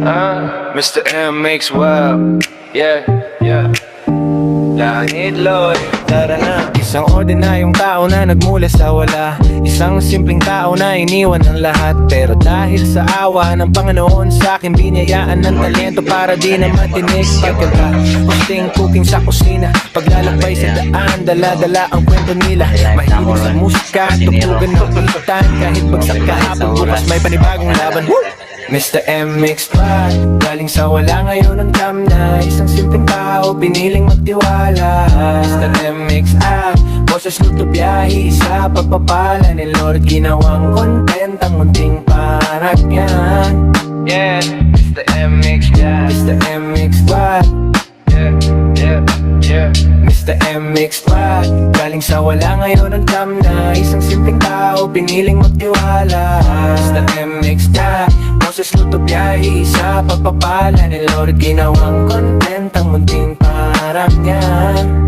Mr. M makes well. Yeah, yeah. Lahit Lloyd, tara na. Isang ordinaryong tao na nagmula sa wala. Isang simpleng tao na iniwan ng lahat. Pero dahil sa awa ng Panginoon sa akin binayaan ng talento para di na matinig pagkanta. Hosting, cooking sa kusina, paglalakbay sa daan, dala-dala ang kwento nila. Mahilig sa musika, tutugan ng pitan. Kahit bagsak kahapon, bukas may panibagong laban. Mr. M makes back, galing sa wala ngayon ang dam na. Isang simpleng tao, piniling magtiwala. Mr. M makes up, boses luto biyahe sa pagpapala ni Lord. Ginawang content ang munting parang yan. Yeah, Mr. M makes that. Mr. M makes what? Yeah, yeah, yeah. Mr. M makes what? Galing sa wala ngayon ang dam na. Isang simpleng tao, piniling magtiwala. Mr. M makes that, boses luto biyahe sa pagpapala ni Lord. Ginawang content ang munting parang yan.